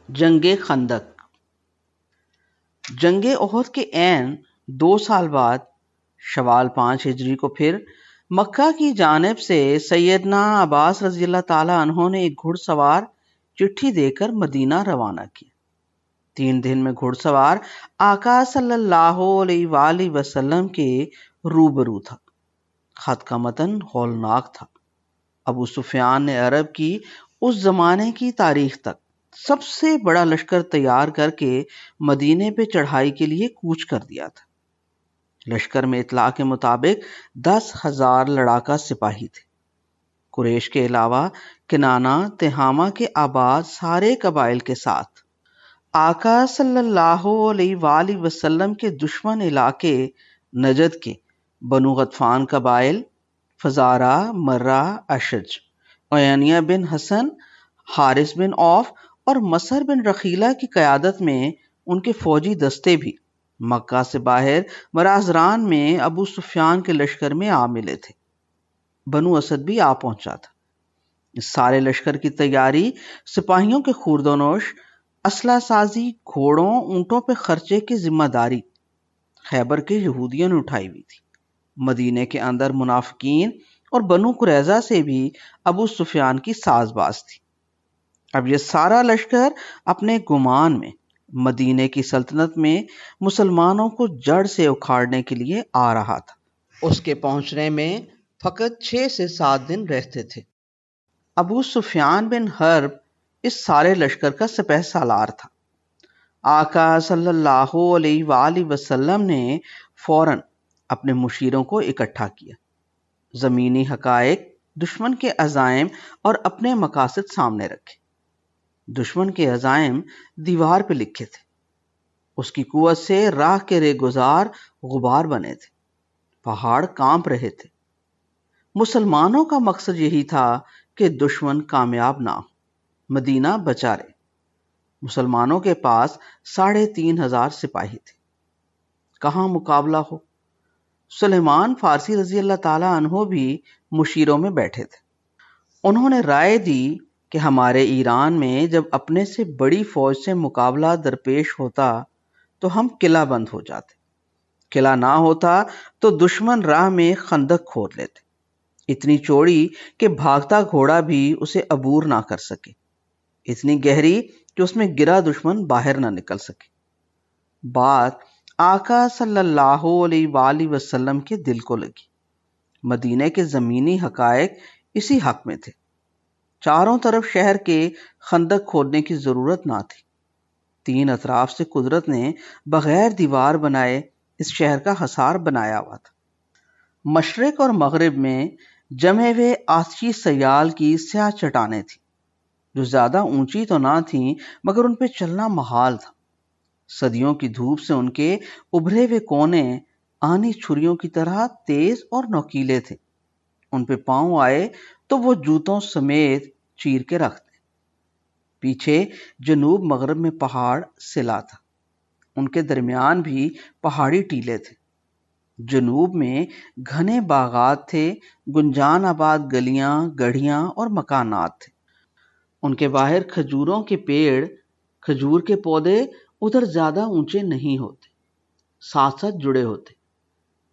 جنگ خندق۔ جنگ احد کے عین 2 سال بعد شوال 5 ہجری کو پھر مکہ کی جانب سے سیدنا عباس رضی اللہ تعالیٰ عنہ نے ایک گھڑ سوار چٹھی دے کر مدینہ روانہ کیا۔ 3 دن میں گھڑ سوار آقا صلی اللہ علیہ وآلہ وسلم کے روبرو تھا۔ خط کا متن ہولناک تھا۔ ابو سفیان نے عرب کی اس زمانے کی تاریخ تک سب سے بڑا لشکر تیار کر کے مدینے پہ چڑھائی کے لیے کوچ کر دیا تھا۔ لشکر میں اطلاع کے مطابق 10,000 لڑاکا سپاہی تھے۔ قریش کے علاوہ کنانہ تہامہ کے آباد سارے قبائل کے ساتھ آقا صلی اللہ علیہ وآلہ وسلم کے دشمن علاقے نجد کے بنو غطفان قبائل فزارہ، مرہ، اشج، عینیہ بن حسن، حارث بن عوف اور مصر بن رخیلہ کی قیادت میں ان کے فوجی دستے بھی مکہ سے باہر مرازران میں ابو سفیان کے لشکر میں آ ملے تھے۔ بنو اسد بھی آ پہنچا تھا۔ اس سارے لشکر کی تیاری، سپاہیوں کے خورد و نوش، اسلحہ سازی، گھوڑوں اونٹوں پہ خرچے کی ذمہ داری خیبر کے یہودیوں نے اٹھائی ہوئی تھی۔ مدینے کے اندر منافقین اور بنو قریظہ سے بھی ابو سفیان کی ساز باز تھی۔ اب یہ سارا لشکر اپنے گمان میں مدینے کی سلطنت میں مسلمانوں کو جڑ سے اکھاڑنے کے لیے آ رہا تھا۔ اس کے پہنچنے میں فقط 6 سے 7 دن رہتے تھے۔ ابو سفیان بن حرب اس سارے لشکر کا سپہ سالار تھا۔ آقا صلی اللہ علیہ وآلہ وسلم نے فوراً اپنے مشیروں کو اکٹھا کیا، زمینی حقائق، دشمن کے عزائم اور اپنے مقاصد سامنے رکھے۔ دشمن کے عزائم دیوار پہ لکھے تھے، اس کی قوت سے راہ کے رہگزار غبار بنے تھے، پہاڑ کانپ رہے تھے۔ مسلمانوں کا مقصد یہی تھا کہ دشمن کامیاب نہ ہو، مدینہ بچا رہے۔ مسلمانوں کے پاس 3,500 سپاہی تھے۔ کہاں مقابلہ ہو؟ سلیمان فارسی رضی اللہ تعالیٰ عنہ بھی مشیروں میں بیٹھے تھے۔ انہوں نے رائے دی کہ ہمارے ایران میں جب اپنے سے بڑی فوج سے مقابلہ درپیش ہوتا تو ہم قلعہ بند ہو جاتے، قلعہ نہ ہوتا تو دشمن راہ میں خندق کھود لیتے، اتنی چوڑی کہ بھاگتا گھوڑا بھی اسے عبور نہ کر سکے، اتنی گہری کہ اس میں گرا دشمن باہر نہ نکل سکے۔ بات آقا صلی اللہ علیہ وآلہ وسلم کے دل کو لگی۔ مدینے کے زمینی حقائق اسی حق میں تھے۔ چاروں طرف شہر کے خندق کھودنے کی ضرورت نہ تھی۔ 3 اطراف سے قدرت نے بغیر دیوار بنائے اس شہر کا حصار بنایا ہوا تھا۔ مشرق اور مغرب میں جمے ہوئے آتشی سیال کی سیاہ چٹانیں تھیں، جو زیادہ اونچی تو نہ تھیں مگر ان پہ چلنا محال تھا۔ صدیوں کی دھوپ سے ان کے ابھرے ہوئے کونے آنی چھریوں کی طرح تیز اور نوکیلے تھے۔ ان پہ پاؤں آئے تو وہ جوتوں سمیت چیر کے رکھ دیں۔ پیچھے جنوب مغرب میں پہاڑ سلا تھا، ان کے درمیان بھی پہاڑی ٹیلے تھے۔ جنوب میں گھنے باغات تھے، گنجان آباد گلیاں، گڑھیاں اور مکانات تھے۔ ان کے باہر کھجوروں کے پیڑ، کھجور کے پودے ادھر زیادہ اونچے نہیں ہوتے، ساتھ ساتھ جڑے ہوتے۔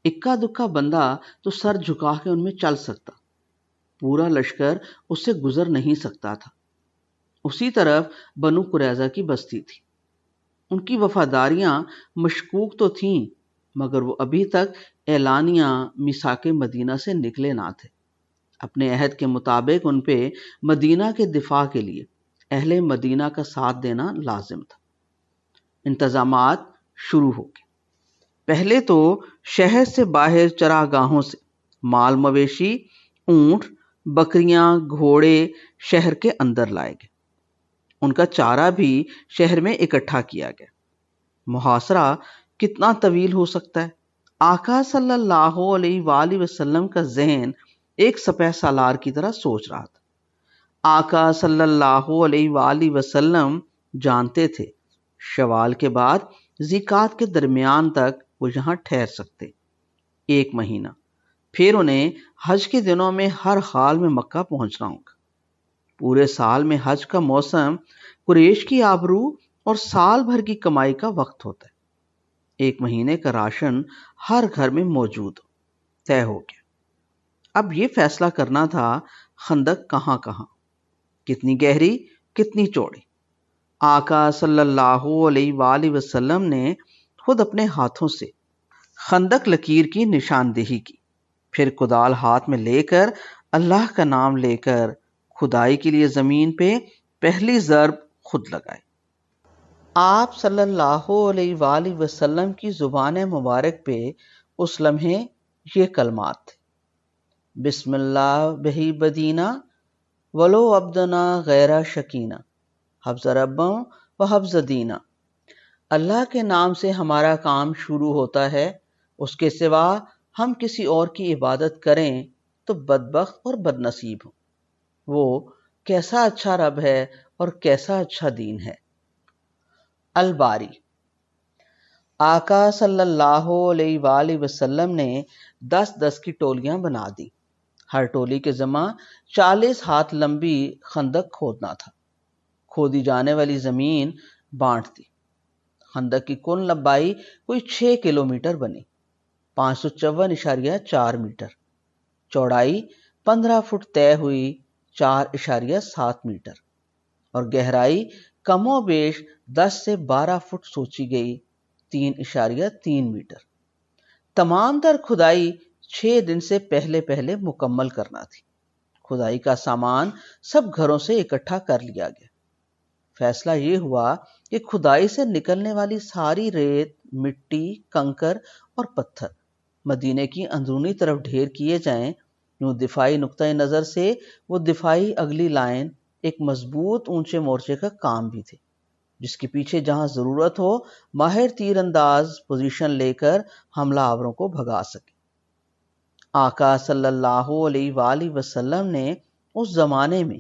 اکا دکا بندہ تو سر جھکا کے ان میں چل سکتا، پورا لشکر اس سے گزر نہیں سکتا تھا۔ اسی طرف بنو قریظہ کی بستی تھی۔ ان کی وفاداریاں مشکوک تو تھیں مگر وہ ابھی تک اعلانیہ میثاق مدینہ سے نکلے نہ تھے۔ اپنے عہد کے مطابق ان پہ مدینہ کے دفاع کے لیے اہل مدینہ کا ساتھ دینا لازم تھا۔ انتظامات شروع ہو گئے۔ پہلے تو شہر سے باہر چراگاہوں سے مال مویشی، اونٹ، بکریاں، گھوڑے شہر کے اندر لائے گئے۔ ان کا چارہ بھی شہر میں اکٹھا کیا گیا۔ محاصرہ کتنا طویل ہو سکتا ہے؟ آقا صلی اللہ علیہ وآلہ وسلم کا ذہن ایک سپہ سالار کی طرح سوچ رہا تھا۔ آقا صلی اللہ علیہ وآلہ وسلم جانتے تھے شوال کے بعد ذیقات کے درمیان تک وہ یہاں ٹھہر سکتے، 1 مہینہ، پھر انہیں حج کے دنوں میں ہر حال میں مکہ پہنچنا ہوگا۔ پورے سال میں حج کا موسم قریش کی آبرو اور سال بھر کی کمائی کا وقت ہوتا ہے۔ 1 مہینے کا راشن ہر گھر میں موجود طے ہو گیا۔ اب یہ فیصلہ کرنا تھا خندق کہاں کہاں، کتنی گہری، کتنی چوڑی۔ آقا صلی اللہ علیہ وآلہ وسلم نے خود اپنے ہاتھوں سے خندق لکیر کی نشاندہی کی، پھر کدال ہاتھ میں لے کر اللہ کا نام لے کر کھدائی کے لیے زمین پہ پہلی ضرب خود لگائے۔ آپ صلی اللہ علیہ وآلہ وسلم کی زبان مبارک پہ اس لمحے یہ کلمات تھے: بسم اللہ بہی بدینہ ولو عبدنا غیر شکینہ حفظ ربم و حفظ دینہ۔ اللہ کے نام سے ہمارا کام شروع ہوتا ہے، اس کے سوا ہم کسی اور کی عبادت کریں تو بدبخت اور بد نصیب ہوں۔ وہ کیسا اچھا رب ہے اور کیسا اچھا دین ہے۔ الباری۔ آقا صلی اللہ علیہ وآلہ وسلم نے 10 کی ٹولیاں بنا دی۔ ہر ٹولی کے ذمہ 40 ہاتھ لمبی خندق کھودنا تھا۔ کھودی جانے والی زمین بانٹ دی۔ خندق کی کل لمبائی کوئی 6 کلومیٹر بنی، 554.4 میٹر، چوڑائی 15 فٹ طے ہوئی، 4.7 میٹر، اور گہرائی کم و بیش 10 سے 12 فٹ سوچی گئی، 3.3 میٹر۔ تمام تر کھدائی 6 دن سے پہلے مکمل کرنا تھی۔ کھدائی کا سامان سب گھروں سے اکٹھا کر لیا گیا۔ فیصلہ یہ ہوا کہ کھدائی سے نکلنے والی ساری ریت، مٹی، کنکر اور پتھر مدینے کی اندرونی طرف ڈھیر کیے جائیں۔ یوں دفاعی نقطۂ نظر سے وہ دفاعی اگلی لائن ایک مضبوط اونچے مورچے کا کام بھی تھے، جس کے پیچھے جہاں ضرورت ہو ماہر تیر انداز پوزیشن لے کر حملہ آوروں کو بھگا سکے۔ آقا صلی اللہ علیہ وآلہ وسلم نے اس زمانے میں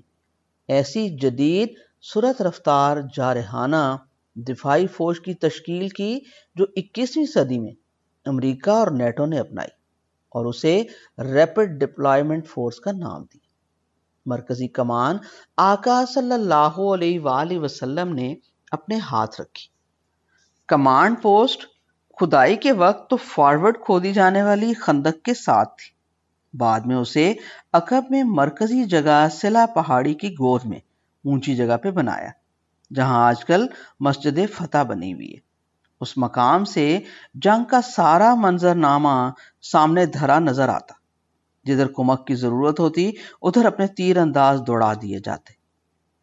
ایسی جدید سرعت رفتار جارحانہ دفاعی فوج کی تشکیل کی جو 21ویں صدی میں امریکہ اور نیٹو نے اپنائی، اور اسے ریپڈ ڈپلائمنٹ فورس کا نام دیا۔ مرکزی کمان آقا صلی اللہ علیہ وآلہ وسلم نے اپنے ہاتھ رکھی۔ کمانڈ پوسٹ کھدائی کے وقت تو فارورڈ کھودی جانے والی خندق کے ساتھ تھی، بعد میں اسے عقب میں مرکزی جگہ سلا پہاڑی کی گود میں اونچی جگہ پہ بنایا، جہاں آج کل مسجد فتح بنی ہوئی ہے۔ اس مقام سے جنگ کا سارا منظرنامہ سامنے دھرا نظر آتا۔ جدھر کمک کی ضرورت ہوتی ادھر اپنے تیر انداز دوڑا دیے جاتے۔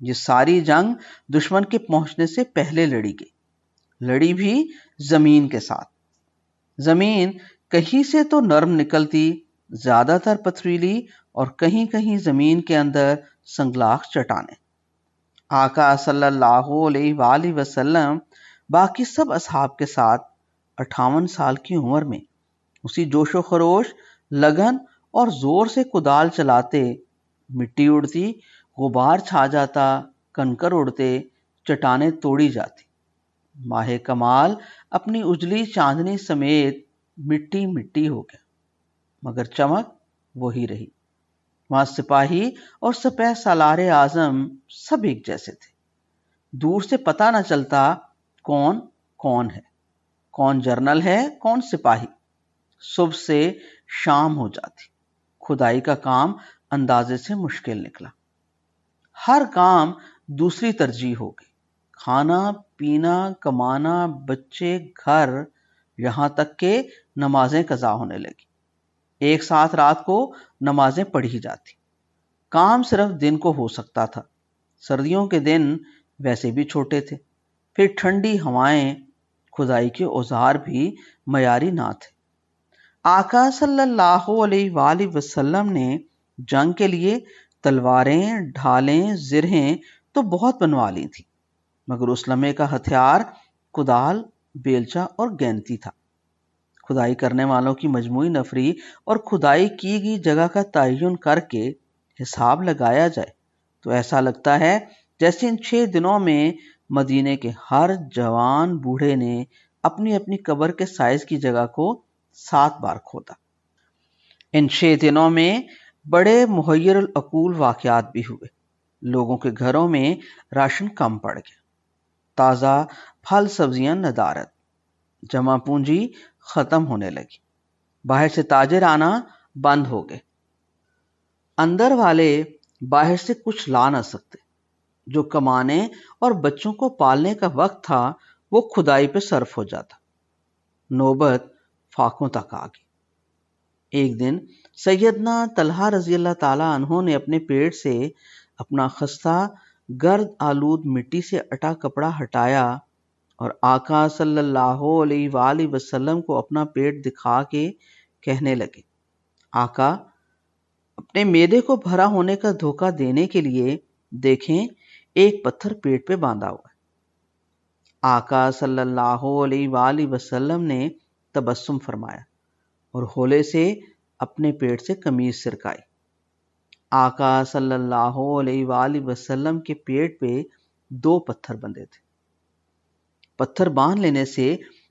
یہ ساری جنگ دشمن کے پہنچنے سے پہلے لڑی گئی، لڑی بھی زمین کے ساتھ۔ زمین کہیں سے تو نرم نکلتی، زیادہ تر پتھریلی، اور کہیں کہیں زمین کے اندر سنگلاخ چٹانیں۔ آقا صلی اللہ علیہ وآلہ وسلم باقی سب اصحاب کے ساتھ 58 سال کی عمر میں اسی جوش و خروش، لگن اور زور سے کدال چلاتے، مٹی اڑتی، غبار چھا جاتا، کنکر اڑتے، چٹانیں توڑی جاتی۔ ماہ کمال اپنی اجلی چاندنی سمیت مٹی مٹی ہو گیا، مگر چمک وہی رہی۔ وہاں سپاہی اور سپہ سالار اعظم سب ایک جیسے تھے۔ دور سے پتہ نہ چلتا کون کون ہے، کون جرنل ہے، کون سپاہی۔ صبح سے شام ہو جاتی، کھدائی کا کام اندازے سے مشکل نکلا۔ ہر کام دوسری ترجیح ہو گئی، کھانا پینا، کمانا، بچے، گھر، یہاں تک کہ نمازیں قضا ہونے لگی۔ ایک ساتھ رات کو نمازیں پڑھی جاتی۔ کام صرف دن کو ہو سکتا تھا، سردیوں کے دن ویسے بھی چھوٹے تھے، پھر ٹھنڈی ہوائیں، کھدائی کے اوزار بھی معیاری نہ تھے۔ آقا صلی اللہ علیہ وآلہ وسلم نے جنگ کے لیے تلواریں، ڈھالیں، زرہیں تو بہت بنوا لی تھی، مگر اس لمحے کا ہتھیار کدال، بیلچہ اور گینتی تھا۔ کھدائی کرنے والوں کی مجموعی نفری اور کھدائی کی گئی جگہ کا تعین کر کے حساب لگایا جائے تو ایسا لگتا ہے جیسے ان 6 دنوں میں مدینے کے ہر جوان بوڑھے نے اپنی اپنی قبر کے سائز کی جگہ کو 7 بار کھودا۔ ان 6 دنوں میں بڑے محیر العقول واقعات بھی ہوئے۔ لوگوں کے گھروں میں راشن کم پڑ گیا، تازہ پھل سبزیاں ندارت، جمع پونجی ختم ہونے لگی، باہر سے تاجر آنا بند ہو گئے، اندر والے باہر سے کچھ لا نہ سکتے، جو کمانے اور بچوں کو پالنے کا وقت تھا وہ کھدائی پہ صرف ہو جاتا، نوبت فاقوں تک آ گئی۔ ایک دن سیدنا طلحہ رضی اللہ تعالی عنہ نے اپنے پیٹ سے اپنا خستہ گرد آلود مٹی سے اٹا کپڑا ہٹایا اور آقا صلی اللہ علیہ وآلہ وسلم کو اپنا پیٹ دکھا کے کہنے لگے، آقا، اپنے معدے کو بھرا ہونے کا دھوکہ دینے کے لیے دیکھیں ایک پتھر پیٹ پہ باندھا ہوا ہے۔ آقا صلی اللہ علیہ وآلہ وسلم نے تبسم فرمایا اور ہولے سے اپنے پیٹ سے قمیض سرکائی۔ آقا صلی اللہ علیہ وآلہ وسلم کے پیٹ پہ 2 پتھر بندھے تھے۔ پتھر باندھ لینے سے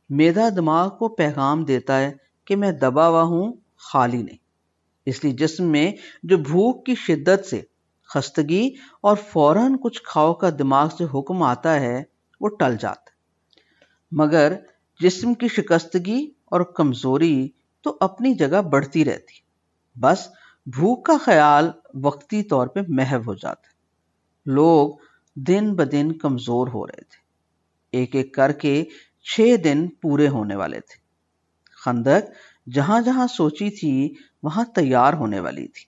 معدہ دماغ کو پیغام دیتا ہے کہ میں دبا ہوا ہوں، خالی نہیں، اس لیے جسم میں جو بھوک کی شدت سے خستگی اور فوراً کچھ کھاؤ کا دماغ سے حکم آتا ہے وہ ٹل جاتا ہے، مگر جسم کی شکستگی اور کمزوری تو اپنی جگہ بڑھتی رہتی، بس بھوک کا خیال وقتی طور پہ محو ہو جاتا ہے۔ لوگ دن بدن کمزور ہو رہے تھے، ایک ایک کر کے 6 دن پورے ہونے والے تھے۔ خندق جہاں جہاں سوچی تھی وہاں تیار ہونے والی تھی۔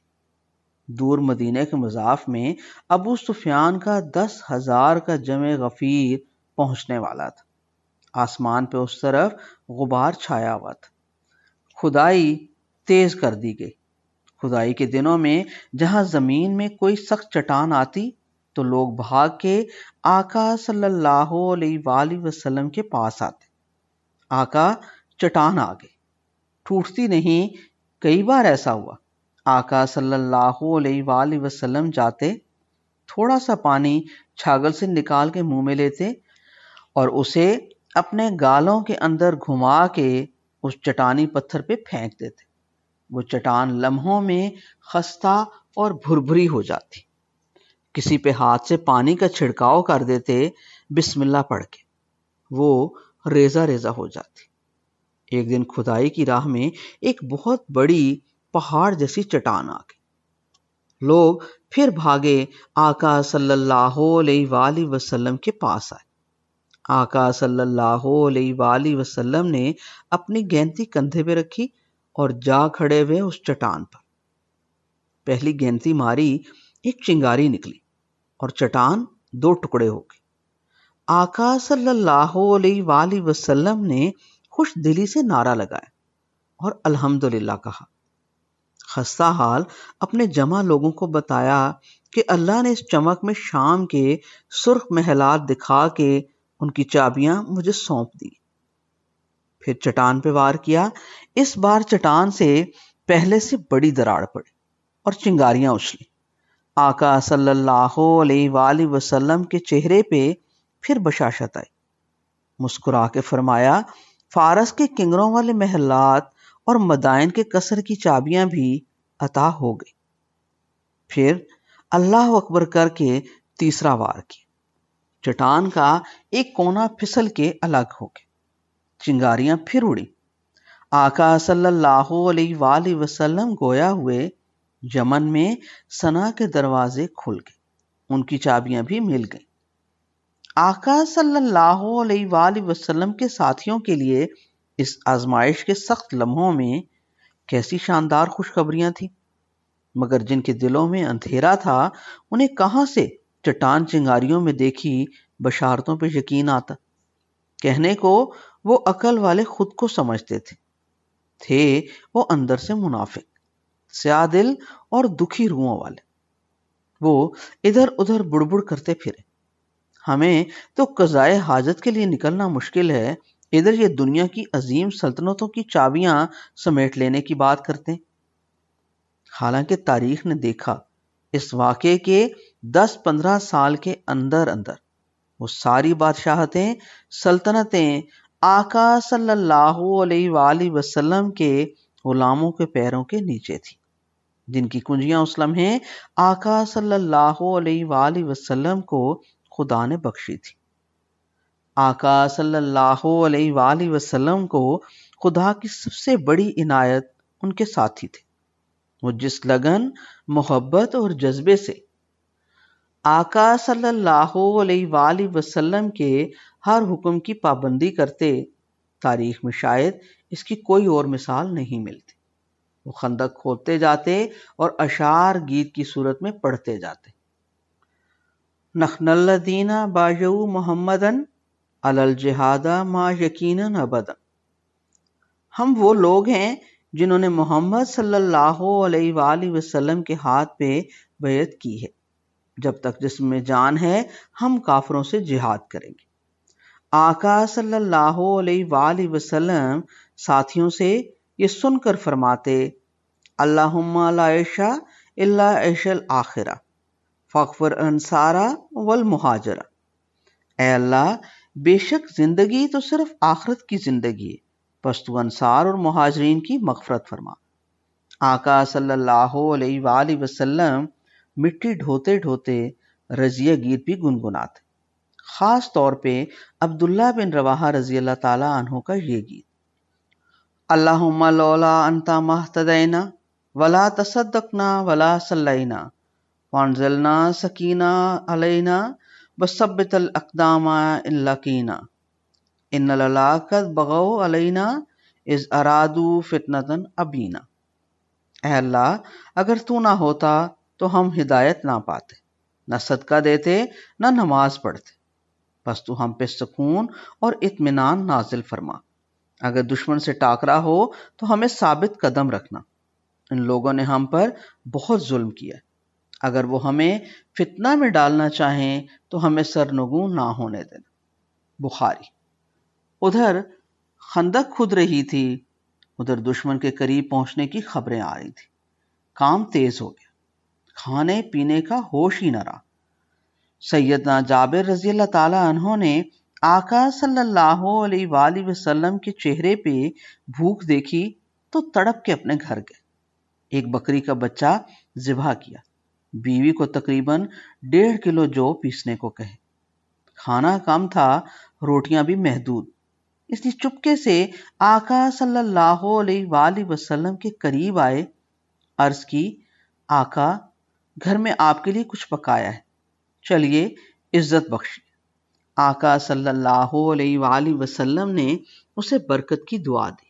دور مدینہ کے مضاف میں ابو سفیان کا 10,000 کا جمع غفیر پہنچنے والا تھا۔ آسمان پہ اس طرف غبار چھایا ہوا تھا۔ کھدائی تیز کر دی گئی۔ کھدائی کے دنوں میں جہاں زمین میں کوئی سخت چٹان آتی تو لوگ بھاگ کے آقا صلی اللہ علیہ وآلہ وسلم کے پاس آتے، آقا چٹان آ گئی، ٹوٹتی نہیں۔ کئی بار ایسا ہوا، آقا صلی اللہ علیہ وآلہ وسلم جاتے، تھوڑا سا پانی چھاگل سے نکال کے منہ میں لیتے اور اسے اپنے گالوں کے اندر گھما کے اس چٹانی پتھر پہ پھینک دیتے، وہ چٹان لمحوں میں خستہ اور بھربھری ہو جاتی۔ کسی پہ ہاتھ سے پانی کا چھڑکاؤ کر دیتے بسم اللہ پڑھ کے، وہ ریزہ ریزہ ہو جاتی۔ ایک دن کھدائی کی راہ میں ایک بہت بڑی پہاڑ جیسی چٹان آ گئی۔ لوگ پھر بھاگے آقا صلی اللہ علیہ وآلہ وسلم کے پاس آئے۔ آقا صلی اللہ علیہ وآلہ وسلم نے اپنی گینتی کندھے پہ رکھی اور جا کھڑے ہوئے اس چٹان پر۔ پہلی گینتی ماری، ایک چنگاری نکلی اور چٹان 2 ٹکڑے ہو گئے۔ آقا صلی اللہ علیہ وآلہ وسلم نے خوش دلی سے نعرہ لگایا اور الحمدللہ کہا۔ خستہ حال اپنے جمع لوگوں کو بتایا کہ اللہ نے اس چمک میں شام کے سرخ محلات دکھا کے ان کی چابیاں مجھے سونپ دی۔ پھر چٹان پہ وار کیا، اس بار چٹان سے پہلے سے بڑی دراڑ پڑی اور چنگاریاں اچھلی۔ آقا صلی اللہ علیہ وآلہ وسلم کے چہرے پہ پھر بشاشت آئی، مسکرا کے فرمایا، فارس کے کنگروں والے محلات اور مدائن کے قصر کی چابیاں بھی عطا ہو گئی۔ پھر اللہ اکبر کر کے تیسرا وار کیا، چٹان کا ایک کونا پھسل کے الگ ہو گیا، چنگاریاں پھر اڑی۔ آقا صلی اللہ علیہ وآلہ وسلم گویا ہوئے، یمن میں سنا کے دروازے کھل گئے، ان کی چابیاں بھی مل گئیں۔ آقا صلی اللہ علیہ وآلہ وسلم کے ساتھیوں کے لیے اس آزمائش کے سخت لمحوں میں کیسی شاندار خوشخبریاں تھیں، مگر جن کے دلوں میں اندھیرا تھا انہیں کہاں سے چٹان چنگاریوں میں دیکھی بشارتوں پہ یقین آتا۔ کہنے کو وہ عقل والے خود کو سمجھتے تھے وہ اندر سے منافق، سیاہ دل اور دکھی روحوں والے۔ وہ ادھر ادھر بڑبڑ کرتے پھرے، ہمیں تو قضائے حاجت کے لیے نکلنا مشکل ہے، ادھر یہ دنیا کی عظیم سلطنتوں کی چابیاں سمیٹ لینے کی بات کرتے ہیں۔ حالانکہ تاریخ نے دیکھا اس واقعے کے 10-15 سال کے اندر اندر وہ ساری بادشاہتیں، سلطنتیں آقا صلی اللہ علیہ وآلہ وسلم کے غلاموں کے پیروں کے نیچے تھی۔ جن کی کنجیاں اس لمحے آقا صلی اللہ علیہ وآلہ وسلم کو خدا نے بخشی تھی۔ آقا صلی اللہ علیہ وآلہ وسلم کو خدا کی سب سے بڑی عنایت ان کے ساتھی تھے۔ وہ جس لگن، محبت اور جذبے سے آقا صلی اللہ علیہ وآلہ وسلم کے ہر حکم کی پابندی کرتے، تاریخ میں شاید اس کی کوئی اور مثال نہیں ملتی۔ وہ خندق کھودتے جاتے اور اشعار گیت کی صورت میں پڑھتے جاتے۔ نحن الذین بایعوا محمدًا علی الجہاد ما یقینا ابدا۔ ہم وہ لوگ ہیں جنہوں نے محمد صلی اللہ علیہ وآلہ وسلم کے ہاتھ پہ بیعت کی ہے، جب تک جسم میں جان ہے ہم کافروں سے جہاد کریں گے۔ آقا صلی اللہ علیہ وآلہ وسلم ساتھیوں سے یہ سن کر فرماتے، اللہم لا عیش الا عیش الآخرہ فاغفر انصارا والمہاجرہ۔ اے اللہ، بے شک زندگی تو صرف آخرت کی زندگی ہے، پس تو انصار اور مہاجرین کی مغفرت فرما۔ آقا صلی اللہ علیہ وآلہ وسلم مٹی ڈھوتے ڈھوتے رضیہ گیت بھی گنگناتے، خاص طور پہ عبداللہ بن رواحہ رضی اللہ تعالی عنہ کا یہ گیت، اللہم لولا انت مہتدینا ولا تصدقنا ولا صلینا وانزلنا سکینہ علینا وثبت الاقدام ان لقینا ان للاقت بغوا علینا اذ ارادوا فتنة ابینا۔ اے اللہ، اگر تو نہ ہوتا تو ہم ہدایت نہ پاتے، نہ صدقہ دیتے، نہ نماز پڑھتے، بس تو ہم پہ سکون اور اطمینان نازل فرما۔ اگر دشمن سے ٹاکرا ہو تو ہمیں ثابت قدم رکھنا، ان لوگوں نے ہم پر بہت ظلم کیا، اگر وہ ہمیں فتنہ میں ڈالنا چاہیں تو ہمیں سرنگوں نہ ہونے دینا۔ بخاری۔ ادھر خندق کھد رہی تھی، ادھر دشمن کے قریب پہنچنے کی خبریں آ رہی تھی۔ کام تیز ہو گیا، کھانے پینے کا ہوش ہی نہ رہا۔ سیدنا جابر رضی اللہ تعالی عنہ نے آقا صلی اللہ علیہ وآلہ وسلم کے چہرے پہ بھوک دیکھی تو تڑپ کے اپنے گھر گئے، ایک بکری کا بچہ ذبح کیا، بیوی کو تقریباً 1.5 کلو جو پیسنے کو کہے۔ کھانا کم تھا، روٹیاں بھی محدود، اس لیے چپکے سے آقا صلی اللہ علیہ وآلہ وسلم کے قریب آئے، عرض کی، آقا، گھر میں آپ کے لیے کچھ پکایا ہے، چلیے عزت بخشی۔ آقا صلی اللہ علیہ وآلہ وسلم نے اسے برکت کی دعا دی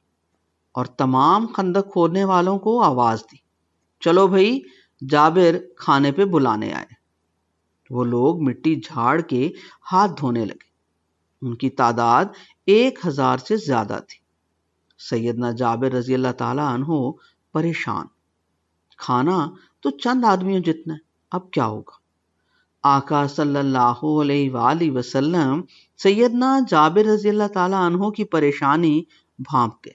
اور تمام خندق کھودنے والوں کو آواز دی، چلو بھئی، جابر کھانے پہ بلانے آئے۔ وہ لوگ مٹی جھاڑ کے ہاتھ دھونے لگے، ان کی تعداد 1000 سے زیادہ تھی۔ سیدنا جابر رضی اللہ تعالی عنہ پریشان، کھانا تو چند آدمیوں جتنا ہے، اب کیا ہوگا؟ آقا صلی اللہ علیہ وآلہ وسلم سیدنا جابر رضی اللہ تعالی عنہ کی پریشانی بھانپ گئے۔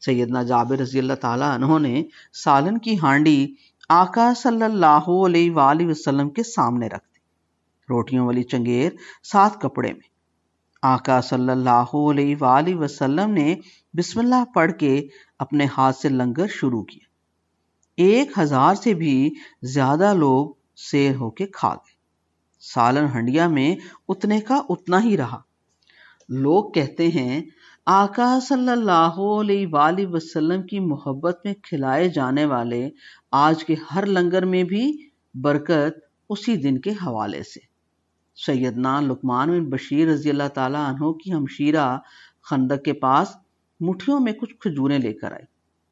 سیدنا جابر رضی اللہ تعالی عنہ نے سالن کی ہانڈی آقا صلی اللہ علیہ وآلہ وسلم کے سامنے رکھ دی، روٹیوں والی چنگیر ساتھ کپڑے میں۔ آقا صلی اللہ علیہ وآلہ وسلم نے بسم اللہ پڑھ کے اپنے ہاتھ سے لنگر شروع کیا۔ 1000 سے بھی زیادہ لوگ سیر ہو کے کھا گئے۔ سالن ہنڈیا میں اتنے کا اتنا ہی رہا۔ لوگ کہتے ہیں آقا صلی اللہ علیہ وآلہ وسلم کی محبت میں کھلائے جانے والے آج کے ہر لنگر میں بھی برکت اسی دن کے حوالے سے۔ سیدنا لقمان بن بشیر رضی اللہ تعالی عنہ کی ہمشیرہ خندق کے پاس مٹھیوں میں کچھ کھجوریں لے کر آئی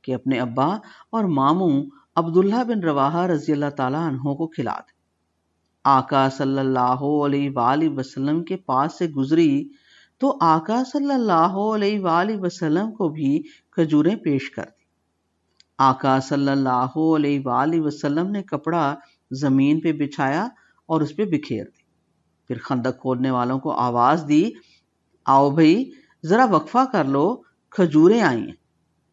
کہ اپنے ابا اور ماموں عبداللہ بن رواحہ رضی اللہ تعالی عنہ کو کھلا دے۔ آقا صلی اللہ علیہ وآلہ وسلم کے پاس سے گزری تو آقا صلی اللہ علیہ وآلہ وسلم کو بھی کھجوریں پیش کر دی۔ آقا صلی اللہ علیہ وآلہ وسلم نے کپڑا زمین پہ بچھایا اور اس پہ بکھیر دی، پھر خندق کھودنے والوں کو آواز دی، آؤ بھئی ذرا وقفہ کر لو، کھجوریں آئی ہیں۔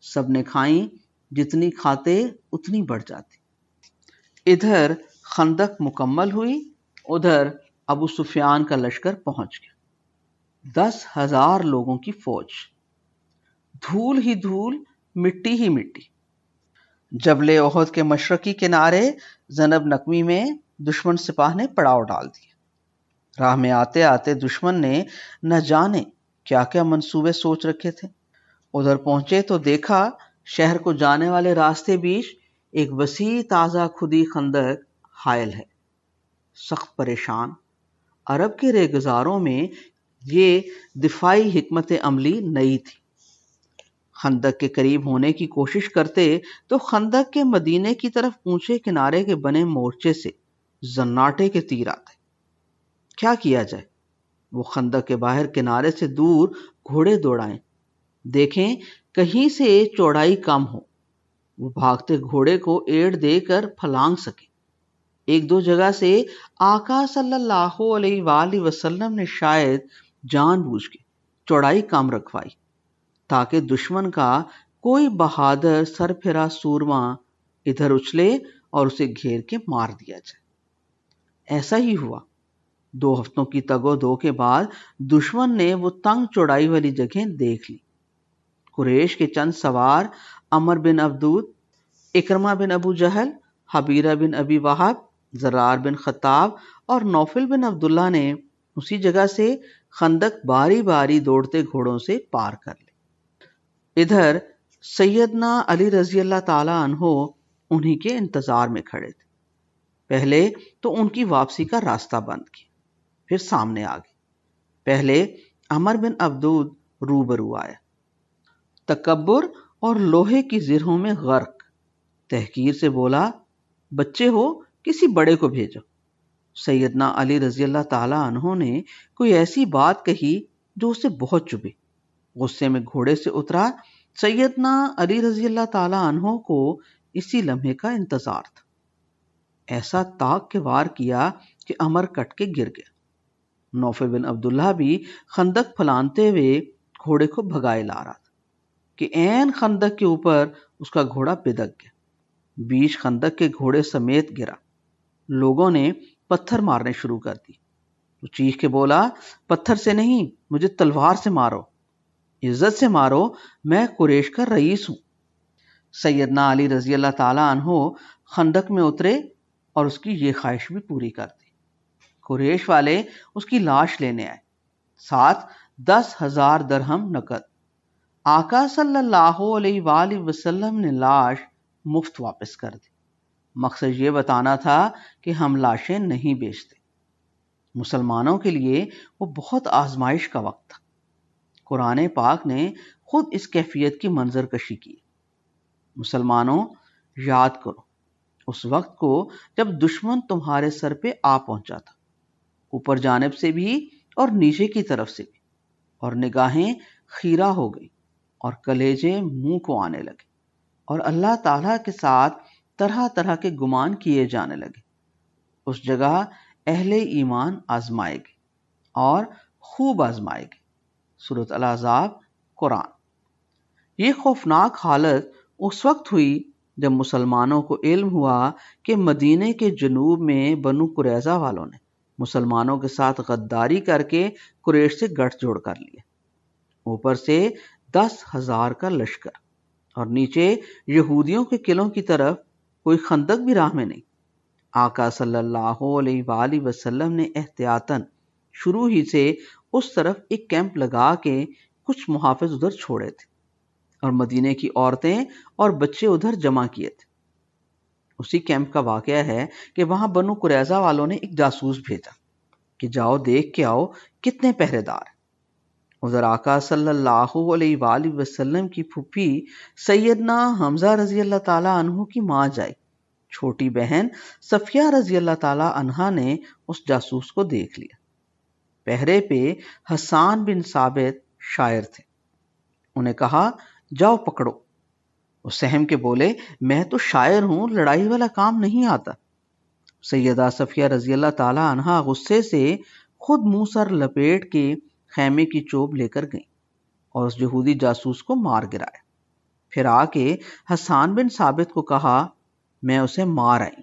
سب نے کھائیں، جتنی کھاتے اتنی بڑھ جاتی۔ ادھر خندق مکمل ہوئی، ادھر ابو سفیان کا لشکر پہنچ گیا، 10,000 لوگوں کی فوج، دھول ہی دھول، مٹی ہی مٹی۔ جبل احد کے مشرقی کنارے زنب نقوی میں دشمن سپاہ نے پڑاؤ ڈال دیا۔ راہ میں آتے آتے دشمن نے نہ جانے کیا کیا منصوبے سوچ رکھے تھے۔ ادھر پہنچے تو دیکھا شہر کو جانے والے راستے بیچ ایک وسیع تازہ کھدی خندق حائل ہے۔ سخت پریشان عرب کے ریگزاروں میں یہ دفاعی حکمت عملی نئی تھی۔ خندق کے قریب ہونے کی کوشش کرتے تو خندق کے مدینے کی طرف اونچے کنارے کے بنے مورچے سے زناٹے کے تیر آتے۔ کیا کیا جائے؟ وہ خندق کے باہر کنارے سے دور گھوڑے دوڑائیں، دیکھیں کہیں سے چوڑائی کم ہو، وہ بھاگتے گھوڑے کو ایڑ دے کر پھلانگ سکے۔ ایک دو جگہ سے آقا صلی اللہ علیہ وآلہ وسلم نے شاید جان بوجھ کے چوڑائی کم رکھوائی تاکہ دشمن کا کوئی بہادر سر پھرا سورما ادھر اچھلے اور اسے گھیر کے مار دیا جائے۔ ایسا ہی ہوا۔ 2 ہفتوں کی تگ و دو کے بعد دشمن نے وہ تنگ چوڑائی والی جگہیں دیکھ لی۔ قریش کے چند سوار عمر بن عبدود، اکرمہ بن ابو جہل، حبیرہ بن ابی وہب، زرار بن خطاب اور نوفل بن عبداللہ نے اسی جگہ سے خندق باری باری دوڑتے گھوڑوں سے پار کر لی۔ ادھر سیدنا علی رضی اللہ تعالی عنہ انہی کے انتظار میں کھڑے تھے۔ پہلے تو ان کی واپسی کا راستہ بند کیا، پھر سامنے آ گئے۔ پہلے عمر بن عبدود روبرو آیا، تکبر اور لوہے کی زرہوں میں غرق، تحقیر سے بولا، بچے ہو کسی بڑے کو بھیجو۔ سیدنا علی رضی اللہ تعالی عنہ نے کوئی ایسی بات کہی جو اسے بہت چبھی۔ غصے میں گھوڑے سے اترا۔ سیدنا علی رضی اللہ تعالی عنہ کو اسی لمحے کا انتظار تھا۔ ایسا طاق کے وار کیا کہ عمر کٹ کے گر گیا۔ نوفل بن عبداللہ بھی خندق پھلانتے ہوئے گھوڑے کو بھگائے لا رہا تھا کہ عین خندق کے اوپر اس کا گھوڑا بدک گیا، بیچ خندق کے گھوڑے سمیت گرا۔ لوگوں نے پتھر مارنے شروع کر دی۔ وہ چیخ کے بولا، پتھر سے نہیں، مجھے تلوار سے مارو، عزت سے مارو، میں قریش کا رئیس ہوں۔ سیدنا علی رضی اللہ تعالی عنہ خندق میں اترے اور اس کی یہ خواہش بھی پوری کر دی۔ قریش والے اس کی لاش لینے آئے، ساتھ 10,000 درہم نقد۔ آقا صلی اللہ علیہ وآلہ وسلم نے لاش مفت واپس کر دی۔ مقصد یہ بتانا تھا کہ ہم لاشیں نہیں بیچتے۔ مسلمانوں کے لیے وہ بہت آزمائش کا وقت تھا۔ قرآن پاک نے خود اس کیفیت کی منظر کشی کی۔ مسلمانوں، یاد کرو اس وقت کو جب دشمن تمہارے سر پہ آ پہنچا تھا، اوپر جانب سے بھی اور نیچے کی طرف سے بھی، اور نگاہیں خیرہ ہو گئی اور کلیجے منہ کو آنے لگے، اور اللہ تعالیٰ کے ساتھ طرح طرح کے گمان کیے جانے لگے۔ اس جگہ اہل ایمان آزمائے گئے اور خوب آزمائے گئے۔ سورۃ الاحزاب، قرآن۔ یہ خوفناک حالت اس وقت ہوئی جب مسلمانوں کو علم ہوا کہ مدینے کے جنوب میں بنو قریظہ والوں نے مسلمانوں کے ساتھ غداری کر کے قریش سے گٹھ جوڑ کر لیا۔ اوپر سے 10,000 کا لشکر اور نیچے یہودیوں کے قلعوں کی طرف کوئی خندق بھی راہ میں نہیں۔ آقا صلی اللہ علیہ وآلہ وسلم نے احتیاطاً شروع ہی سے اس طرف ایک کیمپ لگا کے کچھ محافظ ادھر چھوڑے تھے اور مدینے کی عورتیں اور بچے ادھر جمع کیے تھے۔ اسی کیمپ کا واقعہ ہے کہ وہاں بنو قریظہ والوں نے ایک جاسوس بھیجا کہ جاؤ دیکھ کے آؤ کتنے پہرے دار ہیں۔ ادھر آقا صلی اللہ علیہ وآلہ وسلم کی پھوپھی سیدنا حمزہ رضی اللہ تعالی عنہ کی ماں جائی، چھوٹی بہن صفیہ رضی اللہ تعالی عنہا نے اس جاسوس کو دیکھ لیا۔ پہرے پہ حسان بن ثابت شاعر تھے، انہیں کہا جاؤ پکڑو۔ وہ سہم کے بولے، میں تو شاعر ہوں، لڑائی والا کام نہیں آتا۔ سیدہ صفیہ رضی اللہ تعالی عنہا غصے سے خود منہ سر لپیٹ کے خیمے کی چوب لے کر گئیں اور اس یہودی جاسوس کو مار گرایا۔ پھر آ کے حسان بن ثابت کو کہا، میں اسے مار آئی،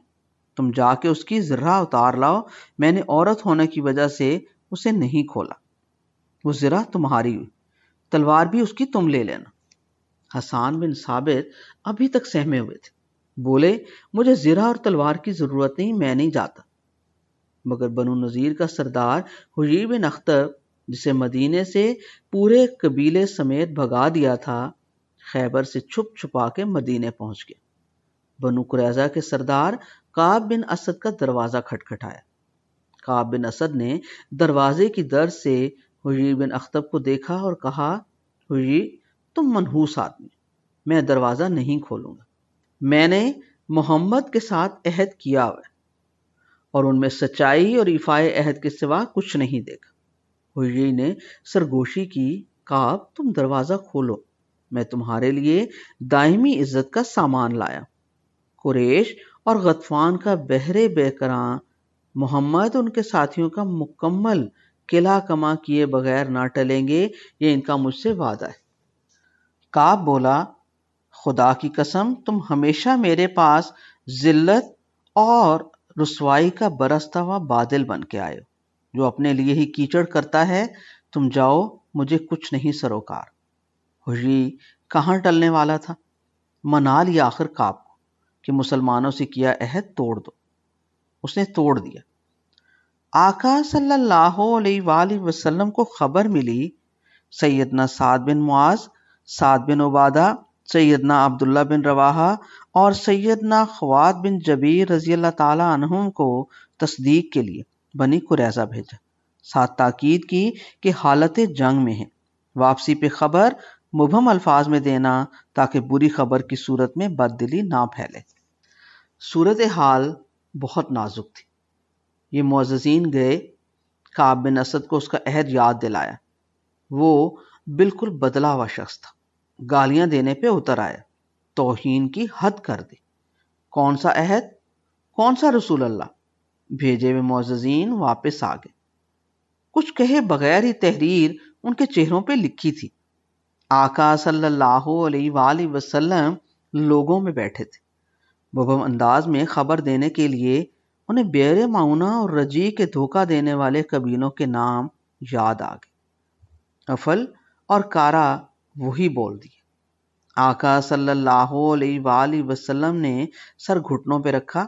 تم جا کے اس کی زرہ اتار لاؤ، میں نے عورت ہونے کی وجہ سے اسے نہیں کھولا، وہ زرہ تمہاری ہوئی، تلوار بھی اس کی تم لے لینا۔ حسان بن ثابت ابھی تک سہمے ہوئے تھے بولے مجھے زرہ اور تلوار کی ضرورت نہیں، میں نہیں جاتا۔ مگر بنو نذیر کا سردار حیی بن اخطب، جسے مدینے سے پورے قبیلے سمیت بھگا دیا تھا، خیبر سے چھپ چھپا کے مدینے پہنچ گیا۔ بنو قریظہ کے سردار کعب بن اسد کا دروازہ کھٹکھٹایا۔ کعب بن اسد نے دروازے کی درز سے حیی بن اخطب کو دیکھا اور کہا، حیی تم منحوس آدمی، میں دروازہ نہیں کھولوں گا، میں نے محمد کے ساتھ عہد کیا ہوا ہے اور ان میں سچائی اور ایفائے عہد کے سوا کچھ نہیں دیکھا۔ حیی نے سرگوشی کی، کعب تم دروازہ کھولو، میں تمہارے لیے دائمی عزت کا سامان لایا۔ قریش اور غطفان کا بہرے بے کراں محمد ان کے ساتھیوں کا مکمل قلعہ کما کیے بغیر نہ ٹلیں گے، یہ ان کا مجھ سے وعدہ ہے۔ کعب بولا، خدا کی قسم تم ہمیشہ میرے پاس ذلت اور رسوائی کا برستا ہوا بادل بن کے آئے ہو، جو اپنے لیے ہی کیچڑ کرتا ہے، تم جاؤ، مجھے کچھ نہیں سروکار۔ حیی کہاں ٹلنے والا تھا، منا لیا آخر کعب کو کہ مسلمانوں سے کیا عہد توڑ دو۔ اس نے توڑ دیا۔ آقا صلی اللہ علیہ وآلہ وسلم کو خبر ملی سیدنا سعد بن معاذ، سعد بن عبادہ، سیدنا عبداللہ بن رواحہ اور سیدنا خوات بن جبیر رضی اللہ تعالیٰ عنہم کو تصدیق کے لیے بنی قریظہ بھیجا، ساتھ تاکید کی کہ حالت جنگ میں ہیں، واپسی پہ خبر مبہم الفاظ میں دینا تاکہ بری خبر کی صورت میں بد دلی نہ پھیلے۔ صورتحال بہت نازک تھی۔ یہ معززین گئے، کعب بن اسد کو اس کا عہد یاد دلایا۔ وہ بالکل بدلا ہوا شخص تھا، گالیاں دینے پہ اتر آیا، توہین کی حد کر دی۔ کون سا عہد، کون سا رسول اللہ؟ بھیجے ہوئے معززین واپس آ گئے۔ کچھ کہے بغیر ہی تحریر ان کے چہروں پہ لکھی تھی۔ آقا صلی اللہ علیہ وآلہ وسلم لوگوں میں بیٹھے تھے۔ مبہم انداز میں خبر دینے کے لیے انہیں بیر معونہ اور رجی کے دھوکہ دینے والے قبیلوں کے نام یاد آ گئے۔ افل اور کارا وہی بول دیے۔ آقا صلی اللہ علیہ وآلہ وسلم نے سر گھٹنوں پہ رکھا،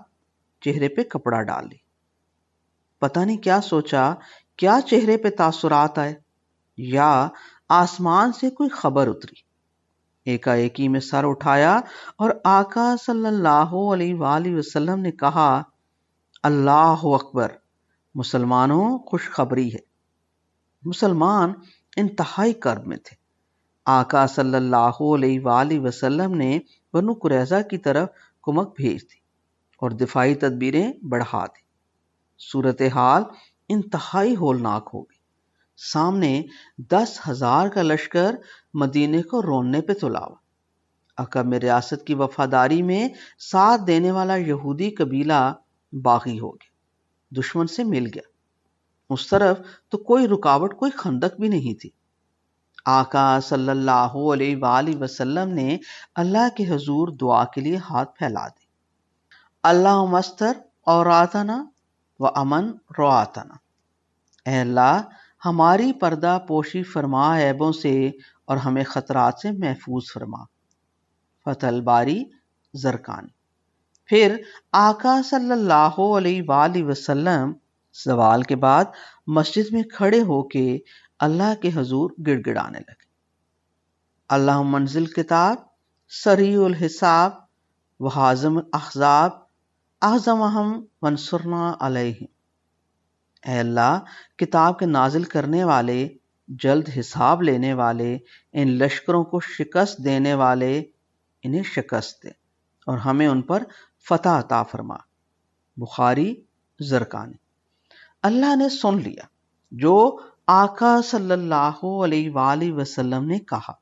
چہرے پہ کپڑا ڈال لی۔ پتہ نہیں کیا سوچا، کیا چہرے پہ تاثرات آئے، یا آسمان سے کوئی خبر اتری۔ ایکا ایکی میں سر اٹھایا اور آقا صلی اللہ علیہ وآلہ وسلم نے کہا، اللہ اکبر، مسلمانوں خوشخبری ہے۔ مسلمان انتہائی کرب میں تھے۔ آقا صلی اللہ علیہ وآلہ وسلم نے بنو قریظہ کی طرف کمک بھیج دی اور دفاعی تدبیریں بڑھا دی۔ صورتحال انتہائی ہولناک ہو گئی۔ سامنے 10,000 کا لشکر مدینے کو روننے پہ تلا ہوا۔ عقب میں ریاست کی وفاداری میں ساتھ دینے والا یہودی قبیلہ باغی ہو گیا، دشمن سے مل گیا۔ اس طرف تو کوئی رکاوٹ، کوئی خندق بھی نہیں تھی۔ آقا صلی اللہ علیہ وآلہ وسلم نے اللہ کے حضور دعا کے لیے ہاتھ پھیلا دی، اللہم استر عوراتنا و امن رواتنا، اے اللہ ہماری پردہ پوشی فرما عیبوں سے اور ہمیں خطرات سے محفوظ فرما۔ فتح الباری زرقانی۔ پھر آقا صلی اللہ علیہ وآلہ وسلم زوال کے بعد مسجد میں کھڑے ہو کے اللہ کے حضور گڑ گڑانے لگے، اللہم منزل کتاب، سریع الحساب، وحازم الاحزاب، اعظمہم وانصرنا علیہم۔ اے اللہ کتاب کے نازل کرنے والے، جلد حساب لینے والے، ان لشکروں کو شکست دینے والے، انہیں شکست دے اور ہمیں ان پر فتح عطا فرما۔ بخاری زرقانی۔ اللہ نے سن لیا جو آقا صلی اللہ علیہ وآلہ وسلم نے کہا۔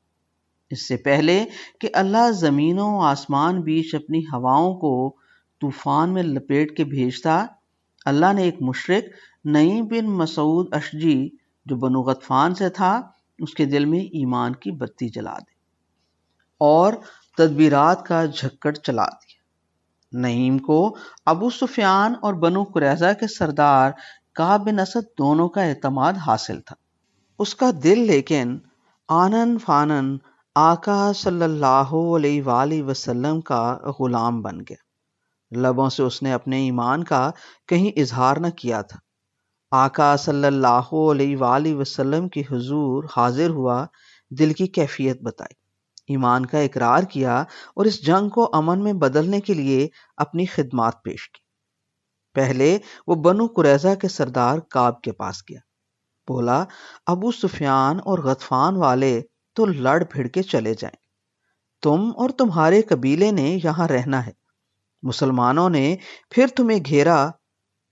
اس سے پہلے کہ اللہ زمین و آسمان بیچ اپنی ہواؤں کو طوفان میں لپیٹ کے بھیجتا، اللہ نے ایک مشرک نعیم بن مسعود اشجی جو بنو غطفان سے تھا، اس کے دل میں ایمان کی بتی جلا دی اور تدبیرات کا جھکڑ چلا دیا۔ نعیم کو ابو سفیان اور بنو قریظہ کے سردار کعب بن اسد دونوں کا اعتماد حاصل تھا۔ اس کا دل لیکن آنن فانن آقا صلی اللہ علیہ وآلہ وسلم کا غلام بن گیا۔ لبوں سے اس نے اپنے ایمان کا کہیں اظہار نہ کیا تھا۔ آقا صلی اللہ علیہ وآلہ وسلم کے حضور حاضر ہوا، دل کی کیفیت بتائی، ایمان کا اقرار کیا اور اس جنگ کو امن میں بدلنے کے لیے اپنی خدمات پیش کی۔ پہلے وہ بنو قریظہ کے سردار کعب کے پاس گیا، بولا ابو سفیان اور غطفان والے تو لڑ پھڑ کے چلے جائیں، تم اور تمہارے قبیلے نے یہاں رہنا ہے، مسلمانوں نے پھر تمہیں گھیرا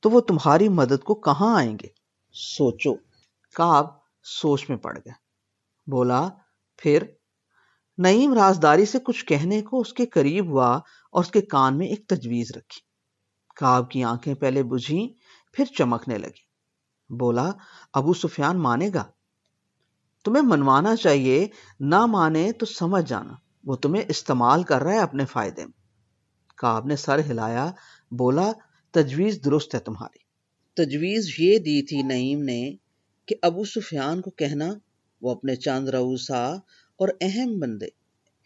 تو وہ تمہاری مدد کو کہاں آئیں گے؟ سوچو۔ کعب سوچ میں پڑ گیا، بولا پھر؟ نعیم رازداری سے کچھ کہنے کو اس کے قریب ہوا اور اس کے کان میں ایک تجویز رکھی۔ کعب کی آنکھیں پہلے بجھیں پھر چمکنے لگی، بولا ابو سفیان مانے گا؟ تمہیں منوانا چاہیے، نہ مانے تو سمجھ جانا وہ تمہیں استعمال کر رہا ہے اپنے فائدے میں۔ کعب نے سر ہلایا، بولا تجویز درست ہے تمہاری۔ تجویز یہ دی تھی نعیم نے کہ ابو سفیان کو کہنا وہ اپنے چند رؤسا اور اہم بندے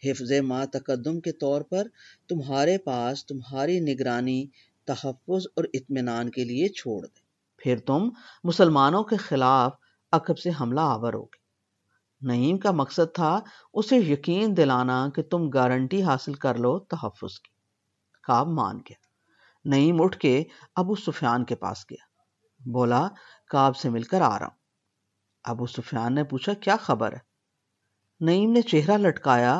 حفظ ما تقدم کے طور پر تمہارے پاس تمہاری نگرانی، تحفظ اور اطمینان کے لیے چھوڑ دے، پھر تم مسلمانوں کے خلاف عقب سے حملہ آور ہوگے۔ نعیم کا مقصد تھا اسے یقین دلانا کہ تم گارنٹی حاصل کر لو تحفظ کی۔ کعب مان گیا۔ نعیم اٹھ کے ابو سفیان کے پاس گیا، بولا کعب سے مل کر آ رہا ہوں۔ ابو سفیان نے پوچھا کیا خبر ہے؟ نعیم نے چہرہ لٹکایا،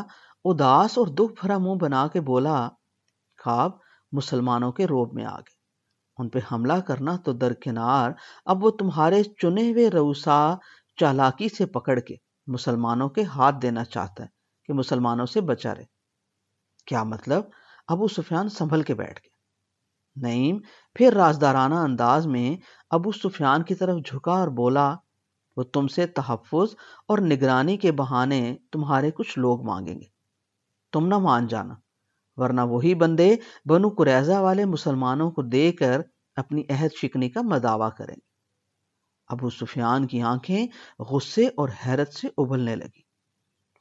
اداس اور دکھ بھرا منہ بنا کے بولا کعب مسلمانوں کے روب میں آ گئے، ان پہ حملہ کرنا تو درکنار، اب وہ تمہارے چنے ہوئے رؤسا چالاکی سے پکڑ کے مسلمانوں کے ہاتھ دینا چاہتا ہے کہ مسلمانوں سے بچا رہے۔ کیا مطلب؟ ابو سفیان سنبھل کے بیٹھ گئے۔ نعیم پھر رازدارانہ انداز میں ابو سفیان کی طرف جھکا اور بولا وہ تم سے تحفظ اور نگرانی کے بہانے تمہارے کچھ لوگ مانگیں گے، تم نہ مان جانا، ورنہ وہی بندے بنو قریظہ والے مسلمانوں کو دے کر اپنی عہد شکنی کا مداوع کریں گے۔ ابو سفیان کی آنکھیں غصے اور حیرت سے ابلنے لگی،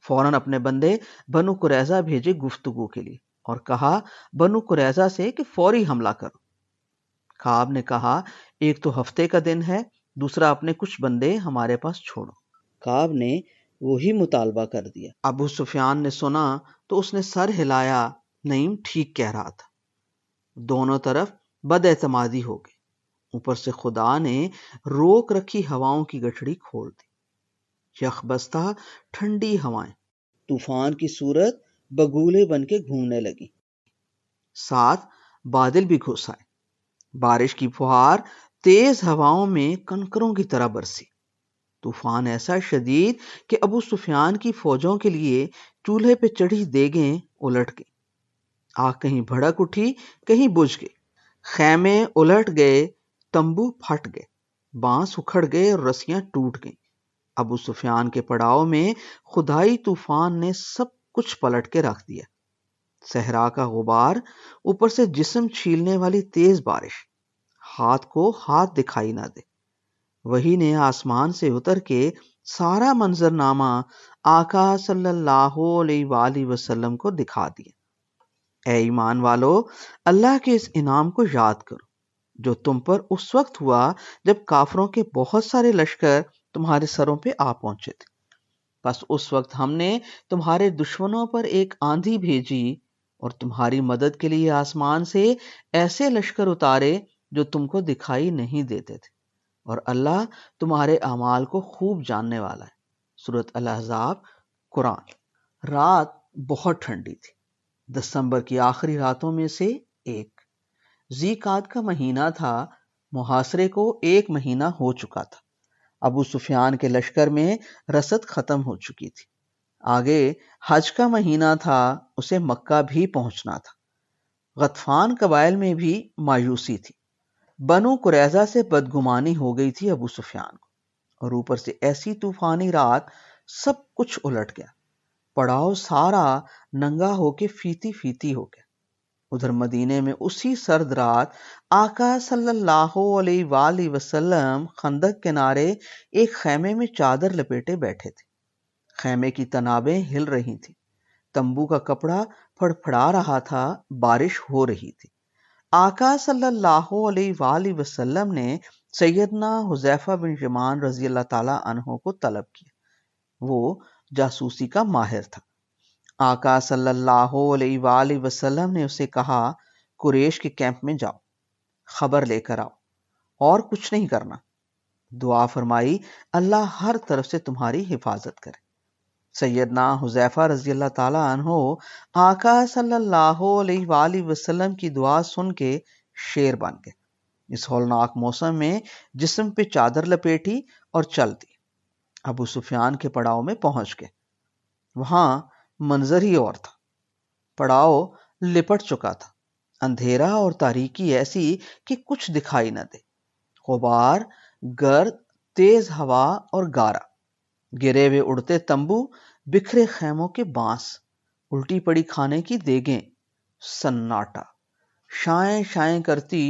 فوراً اپنے بندے بنو قریظہ بھیجے گفتگو کے لیے اور کہا بنو قریظہ سے کہ فوری حملہ کرو۔ کعب نے کہا ایک تو ہفتے کا دن ہے، دوسرا اپنے کچھ بندے ہمارے پاس چھوڑو۔ کعب نے وہی مطالبہ کر دیا۔ ابو سفیان نے سنا تو اس نے سر ہلایا، نعیم ٹھیک کہہ رہا تھا۔ دونوں طرف بد اعتمادی ہو گئی، اوپر سے خدا نے روک رکھی ہواؤں کی گٹھڑی کھول دی، یخ بستہ ٹھنڈی ہوائیں طوفان کی صورت بگولے بن کے گھومنے لگی، ساتھ بادل بھی گھس آئے، بارش کی پھوہار تیز ہواؤں میں کنکروں کی طرح برسی۔ طوفان ایسا شدید کہ ابو سفیان کی فوجوں کے لیے چولہے پہ چڑھی دیگیں الٹ گئی، آگ کہیں بھڑک اٹھی کہیں بجھ گئی، خیمے الٹ گئے، تمبو پھٹ گئے، بانس اکھڑ گئے اور رسیاں ٹوٹ گئیں۔ ابو سفیان کے پڑاؤ میں خدائی طوفان نے سب کچھ پلٹ کے رکھ دیا، صحرا کا غبار، اوپر سے جسم چھیلنے والی تیز بارش، ہاتھ کو ہاتھ دکھائی نہ دے۔ وہی نے آسمان سے اتر کے سارا منظرنامہ آقا صلی اللہ علیہ وآلہ وسلم کو دکھا دیا۔ اے ایمان والو، اللہ کے اس انعام کو یاد کرو جو تم پر اس وقت ہوا جب کافروں کے بہت سارے لشکر تمہارے سروں پہ آ پہنچے تھے، بس اس وقت ہم نے تمہارے دشمنوں پر ایک آندھی بھیجی اور تمہاری مدد کے لیے آسمان سے ایسے لشکر اتارے جو تم کو دکھائی نہیں دیتے تھے، اور اللہ تمہارے اعمال کو خوب جاننے والا ہے۔ سورۃ الاحزاب، قرآن۔ رات بہت ٹھنڈی تھی، دسمبر کی آخری راتوں میں سے ایک، ذی قعد کا مہینہ تھا، محاصرے کو ایک مہینہ ہو چکا تھا، ابو سفیان کے لشکر میں رسد ختم ہو چکی تھی، آگے حج کا مہینہ تھا، اسے مکہ بھی پہنچنا تھا۔ غطفان قبائل میں بھی مایوسی تھی، بنو قریظہ سے بدگمانی ہو گئی تھی ابو سفیان کو، اور اوپر سے ایسی طوفانی رات، سب کچھ الٹ گیا، پڑاؤ سارا ننگا ہو کے فیتی فیتی ہو گیا۔ ادھر مدینے میں اسی سرد رات آقا صلی اللہ علیہ وآلہ وسلم خندق کنارے ایک خیمے میں چادر لپیٹے بیٹھے تھے، خیمے کی تنابیں ہل رہی تھیں، تمبو کا کپڑا پھڑپھڑا رہا تھا، بارش ہو رہی تھی۔ آقا صلی اللہ علیہ وآلہ وسلم نے سیدنا حذیفہ بن یمان رضی اللہ تعالی عنہ کو طلب کیا۔ وہ جاسوسی کا ماہر تھا۔ آقا صلی اللہ علیہ وآلہ وسلم نے اسے کہا، قریش کے کیمپ میں جاؤ، خبر لے کر آؤ، اور کچھ نہیں کرنا۔ دعا فرمائی، اللہ ہر طرف سے تمہاری حفاظت کرے۔ سیدنا حذیفہ رضی اللہ تعالی عنہ آقا صلی اللہ علیہ وآلہ وسلم کی دعا سن کے شیر بن گئے۔ اس ہولناک موسم میں جسم پہ چادر لپیٹی اور چل دی۔ ابو سفیان کے پڑاؤ میں پہنچ گئے۔ وہاں منظر ہی اور تھا۔ پڑاؤ لپٹ چکا تھا، اندھیرا اور تاریکی ایسی کہ کچھ دکھائی نہ دے، غبار، گرد، تیز ہوا اور گارا، گرے ہوئے اڑتے تمبو، بکھرے خیموں کے بانس، الٹی پڑی کھانے کی دیگیں، سناٹا، شائیں شائیں کرتی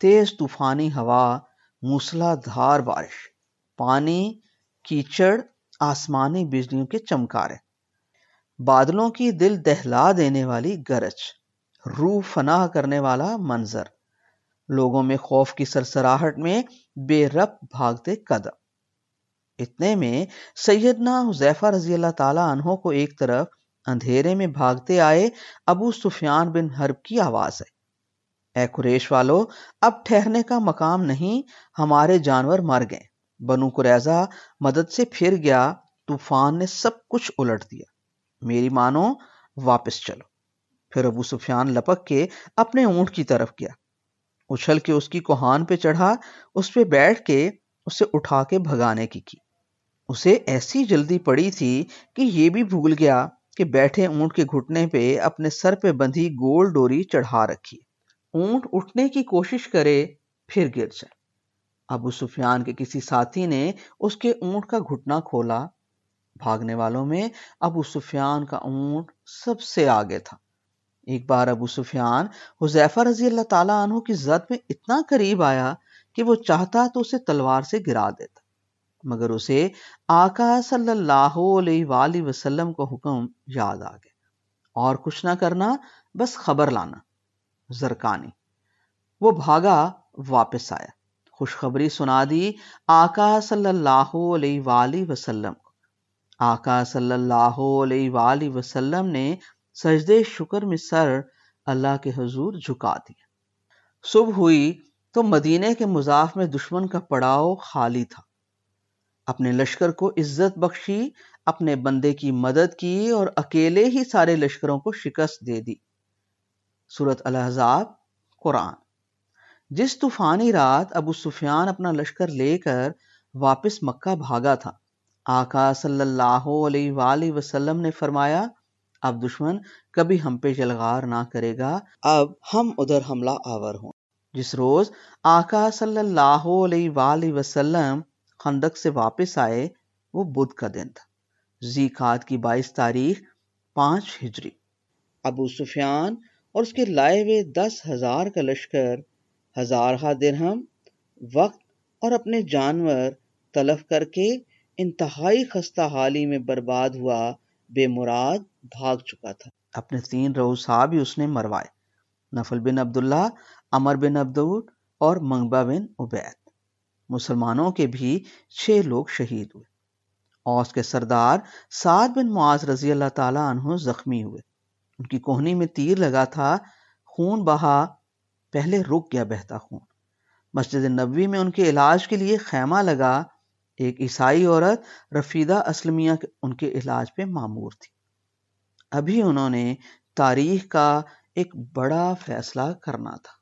تیز طوفانی ہوا، موسلا دھار بارش، پانی، کیچڑ، آسمانی بجلیوں کے چمکارے، بادلوں کی دل دہلا دینے والی گرج، روح فنا کرنے والا منظر، لوگوں میں خوف کی سرسراہٹ میں بے رب بھاگتے قدم۔ اتنے میں سیدنا حذیفہ رضی اللہ تعالی عنہ کو ایک طرف اندھیرے میں بھاگتے آئے ابو سفیان بن حرب کی آواز آئی، اے قریش والو، اب ٹھہرنے کا مقام نہیں، ہمارے جانور مر گئے، بنو قریظہ مدد سے پھر گیا، طوفان نے سب کچھ الٹ دیا، میری مانو، واپس چلو۔ پھر ابو سفیان لپک کے اپنے اونٹ کی طرف گیا، اچھل کے اس کی کوہان پہ چڑھا، اس پہ بیٹھ کے اسے اٹھا کے بھگانے کی اسے ایسی جلدی پڑی تھی کہ یہ بھی بھول گیا کہ بیٹھے اونٹ کے گھٹنے پہ اپنے سر پہ بندھی گول ڈوری چڑھا رکھی، اونٹ اٹھنے کی کوشش کرے پھر گر جائے۔ ابو سفیان کے کسی ساتھی نے اس کے اونٹ کا گھٹنا کھولا، بھاگنے والوں میں ابو سفیان کا اونٹ سب سے آگے تھا۔ ایک بار ابو سفیان حذیفہ رضی اللہ تعالیٰ عنہ کی زد میں اتنا قریب آیا کہ وہ چاہتا تو اسے تلوار سے گرا دیتا، مگر اسے آقا صلی اللہ علیہ وآلہ وسلم کا حکم یاد آ گیا، اور کچھ نہ کرنا، بس خبر لانا، زرکانی۔ وہ بھاگا، واپس آیا، خوشخبری سنا دی آقا صلی اللہ علیہ وآلہ وسلم کو۔ آقا صلی اللہ علیہ وآلہ وسلم نے سجدے شکر میں سر اللہ کے حضور جھکا دیا۔ صبح ہوئی تو مدینے کے مضاف میں دشمن کا پڑاؤ خالی تھا۔ اپنے لشکر کو عزت بخشی، اپنے بندے کی مدد کی اور اکیلے ہی سارے لشکروں کو شکست دے دی۔ سورۃ الاحزاب، قرآن۔ جس طوفانی رات ابو سفیان اپنا لشکر لے کر واپس مکہ بھاگا تھا، آقا صلی اللہ علیہ وآلہ وسلم نے فرمایا، اب دشمن کبھی ہم پہ یلغار نہ کرے گا، اب ہم ادھر حملہ آور ہوں۔ جس روز آقا صلی اللہ علیہ وآلہ وسلم خندق سے واپس آئے وہ بدھ کا دن تھا، ذی قعدہ کی 22 تاریخ 5 ہجری۔ ابو سفیان اور اس کے لائے ہوئے 10,000 کا لشکر ہزارہ درہم، وقت اور اپنے جانور تلف کر کے انتہائی خستہ حالی میں برباد ہوا بے مراد بھاگ چکا تھا۔ اپنے 3 رؤسا بھی اس نے مروائے، نفل بن عبداللہ، عمر بن عبدود اور منگبہ بن عبید۔ مسلمانوں کے بھی 6 لوگ شہید ہوئے۔ اوس کے سردار سعد بن معاذ رضی اللہ تعالیٰ عنہ زخمی ہوئے، ان کی کوہنی میں تیر لگا تھا، خون بہا، پہلے رک گیا بہتا خون۔ مسجد نبوی میں ان کے علاج کے لیے خیمہ لگا، ایک عیسائی عورت رفیدہ اسلمیہ ان کے علاج پہ مامور تھی۔ ابھی انہوں نے تاریخ کا ایک بڑا فیصلہ کرنا تھا۔